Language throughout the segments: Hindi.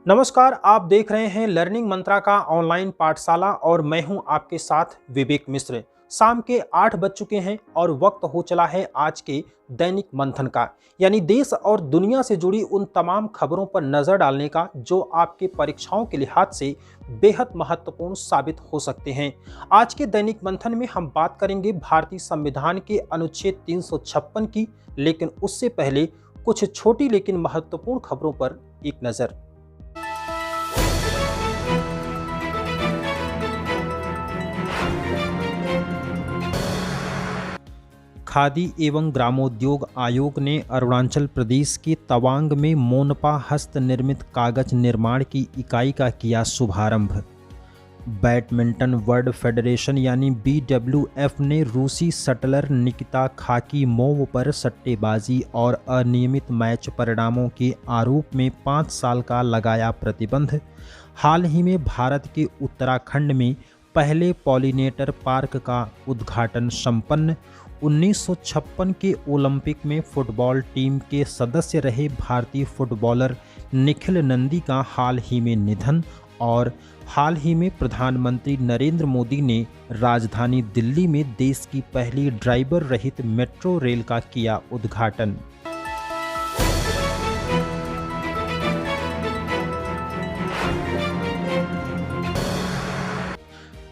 नमस्कार, आप देख रहे हैं लर्निंग मंत्रा का ऑनलाइन पाठशाला और मैं हूं आपके साथ विवेक मिश्र। शाम के 8 बज चुके हैं और वक्त हो चला है आज के दैनिक मंथन का, यानी देश और दुनिया से जुड़ी उन तमाम खबरों पर नजर डालने का जो आपके परीक्षाओं के लिहाज से बेहद महत्वपूर्ण साबित हो सकते हैं। आज के दैनिक मंथन में हम बात करेंगे भारतीय संविधान के अनुच्छेद 356 की, लेकिन उससे पहले कुछ छोटी लेकिन महत्वपूर्ण खबरों पर एक नजर। खादी एवं ग्रामोद्योग आयोग ने अरुणाचल प्रदेश के तवांग में मोनपा हस्त निर्मित कागज निर्माण की इकाई का किया शुभारंभ। बैडमिंटन वर्ल्ड फेडरेशन यानी BWF ने रूसी शटलर निकिता खाकीमोव पर सट्टेबाजी और अनियमित मैच परिणामों के आरोप में 5 साल का लगाया प्रतिबंध। हाल ही में भारत के उत्तराखंड में पहले पॉलिनेटर पार्क का उद्घाटन संपन्न। 1956 के ओलंपिक में फुटबॉल टीम के सदस्य रहे भारतीय फुटबॉलर निखिल नंदी का हाल ही में निधन। और हाल ही में प्रधानमंत्री नरेंद्र मोदी ने राजधानी दिल्ली में देश की पहली ड्राइवर रहित मेट्रो रेल का किया उद्घाटन।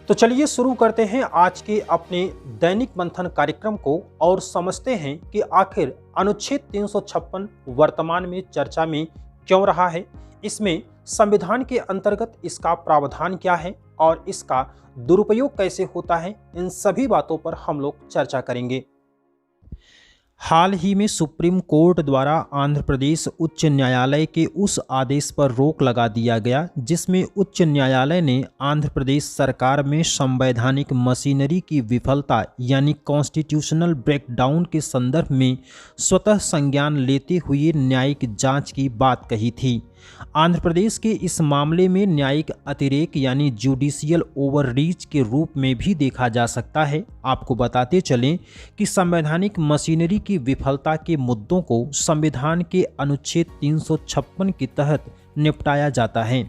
तो चलिए शुरू करते हैं आज के अपने दैनिक मंथन कार्यक्रम को और समझते हैं कि आखिर अनुच्छेद 356 वर्तमान में चर्चा में क्यों रहा है, इसमें संविधान के अंतर्गत इसका प्रावधान क्या है और इसका दुरुपयोग कैसे होता है। इन सभी बातों पर हम लोग चर्चा करेंगे। हाल ही में सुप्रीम कोर्ट द्वारा आंध्र प्रदेश उच्च न्यायालय के उस आदेश पर रोक लगा दिया गया जिसमें उच्च न्यायालय ने आंध्र प्रदेश सरकार में संवैधानिक मशीनरी की विफलता यानी कॉन्स्टिट्यूशनल ब्रेकडाउन के संदर्भ में स्वतः संज्ञान लेते हुए न्यायिक जांच की बात कही थी। आंध्र प्रदेश के इस मामले में न्यायिक अतिरेक यानी जुडिशियल ओवररीच के रूप में भी देखा जा सकता है। आपको बताते चलें कि संवैधानिक मशीनरी की विफलता के मुद्दों को संविधान के अनुच्छेद 356 के तहत निपटाया जाता है।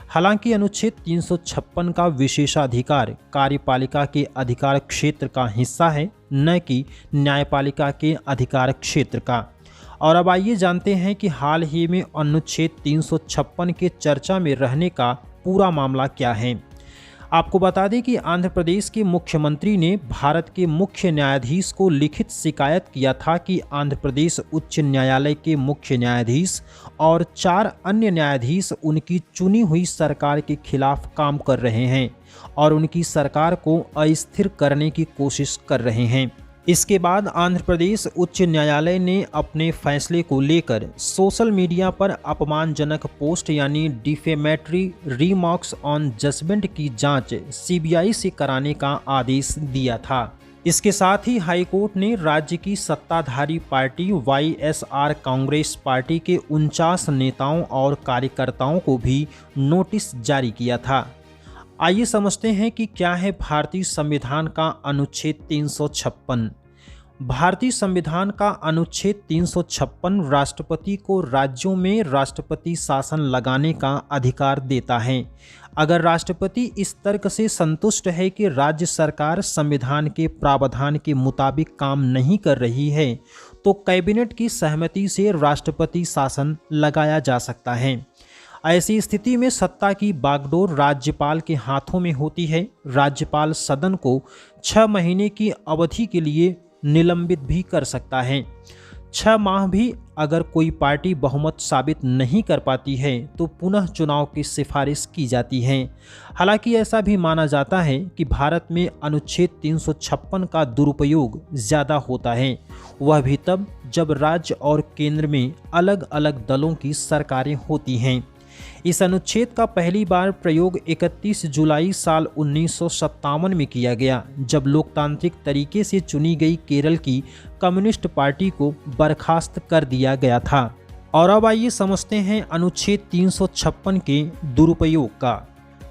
हालांकि अनुच्छेद 356 का विशेषाधिकार कार्यपालिका के अधिकार क्षेत्र का हिस्सा है, न कि न्यायपालिका के अधिकार क्षेत्र का। और अब आइए जानते हैं कि हाल ही में अनुच्छेद 356 के चर्चा में रहने का पूरा मामला क्या है। आपको बता दें कि आंध्र प्रदेश के मुख्यमंत्री ने भारत के मुख्य न्यायाधीश को लिखित शिकायत किया था कि आंध्र प्रदेश उच्च न्यायालय के मुख्य न्यायाधीश और 4 अन्य न्यायाधीश उनकी चुनी हुई सरकार के खिलाफ काम कर रहे हैं और उनकी सरकार को अस्थिर करने की कोशिश कर रहे हैं। इसके बाद आंध्र प्रदेश उच्च न्यायालय ने अपने फैसले को लेकर सोशल मीडिया पर अपमानजनक पोस्ट यानी डिफेमेटरी रिमार्क्स ऑन जजमेंट की जांच CBI से कराने का आदेश दिया था। इसके साथ ही हाईकोर्ट ने राज्य की सत्ताधारी पार्टी YSR कांग्रेस पार्टी के 49 नेताओं और कार्यकर्ताओं को भी नोटिस जारी किया था। आइए समझते हैं कि क्या है भारतीय संविधान का अनुच्छेद 356। भारतीय संविधान का अनुच्छेद 356 राष्ट्रपति को राज्यों में राष्ट्रपति शासन लगाने का अधिकार देता है। अगर राष्ट्रपति इस तर्क से संतुष्ट है कि राज्य सरकार संविधान के प्रावधान के मुताबिक काम नहीं कर रही है, तो कैबिनेट की सहमति से राष्ट्रपति शासन लगाया जा सकता है। ऐसी स्थिति में सत्ता की बागडोर राज्यपाल के हाथों में होती है। राज्यपाल सदन को 6 महीने की अवधि के लिए निलंबित भी कर सकता है। 6 माह भी अगर कोई पार्टी बहुमत साबित नहीं कर पाती है तो पुनः चुनाव की सिफारिश की जाती है। हालांकि ऐसा भी माना जाता है कि भारत में अनुच्छेद 356 का दुरुपयोग ज़्यादा होता है, वह भी तब जब राज्य और केंद्र में अलग अलग दलों की सरकारें होती हैं। इस अनुच्छेद का पहली बार प्रयोग 31 जुलाई साल 1957 में किया गया, जब लोकतांत्रिक तरीके से चुनी गई केरल की कम्युनिस्ट पार्टी को बर्खास्त कर दिया गया था। और अब आइए समझते हैं अनुच्छेद 356 के दुरुपयोग का।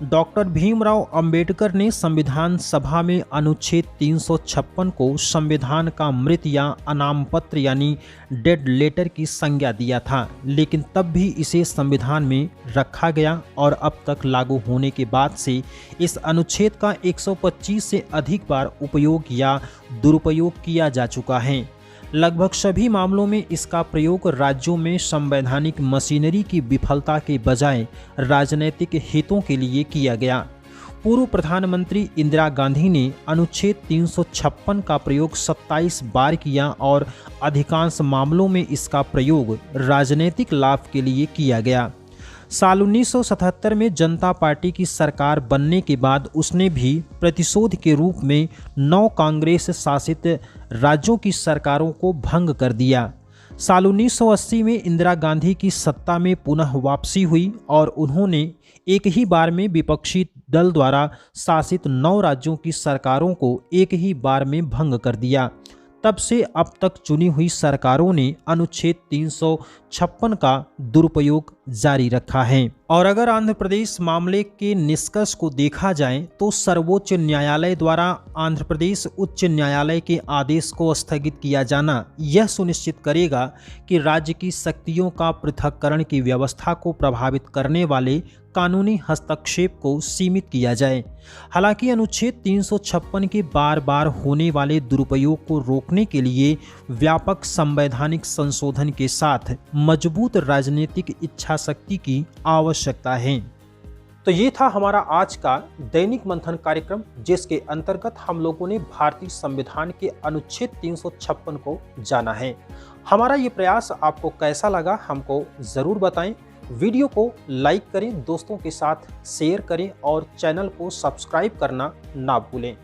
डॉक्टर भीमराव अंबेडकर ने संविधान सभा में अनुच्छेद 356 को संविधान का मृत या अनाम पत्र यानी डेड लेटर की संज्ञा दिया था, लेकिन तब भी इसे संविधान में रखा गया और अब तक लागू होने के बाद से इस अनुच्छेद का 125 से अधिक बार उपयोग या दुरुपयोग किया जा चुका है। लगभग सभी मामलों में इसका प्रयोग राज्यों में संवैधानिक मशीनरी की विफलता के बजाय राजनीतिक हितों के लिए किया गया। पूर्व प्रधानमंत्री इंदिरा गांधी ने अनुच्छेद 356 का प्रयोग 27 बार किया और अधिकांश मामलों में इसका प्रयोग राजनीतिक लाभ के लिए किया गया। साल 1977 में जनता पार्टी की सरकार बनने के बाद उसने भी प्रतिशोध के रूप में 9 कांग्रेस शासित राज्यों की सरकारों को भंग कर दिया। साल 1980 में इंदिरा गांधी की सत्ता में पुनः वापसी हुई और उन्होंने एक ही बार में विपक्षी दल द्वारा शासित 9 राज्यों की सरकारों को एक ही बार में भंग कर दिया। तब से अब तक चुनी हुई सरकारों ने अनुच्छेद 356 का दुरुपयोग जारी रखा है। और अगर आंध्र प्रदेश मामले के निष्कर्ष को देखा जाए तो सर्वोच्च न्यायालय द्वारा आंध्र प्रदेश उच्च न्यायालय के आदेश को स्थगित किया जाना यह सुनिश्चित करेगा कि राज्य की शक्तियों का पृथक्करण की व्यवस्था को प्रभावित करने वाले कानूनी हस्तक्षेप को सीमित किया जाए। हालांकि अनुच्छेद 356 के बार बार होने वाले दुरुपयोग को रोकने के लिए व्यापक संवैधानिक संशोधन के साथ मजबूत राजनीतिक इच्छा शक्ति की आवश्यकता है। तो ये था हमारा आज का दैनिक मंथन कार्यक्रम, जिसके अंतर्गत हम लोगों ने भारतीय संविधान के अनुच्छेद 356 को जाना है। हमारा ये प्रयास आपको कैसा लगा हमको ज़रूर बताएं। वीडियो को लाइक करें, दोस्तों के साथ शेयर करें और चैनल को सब्सक्राइब करना ना भूलें।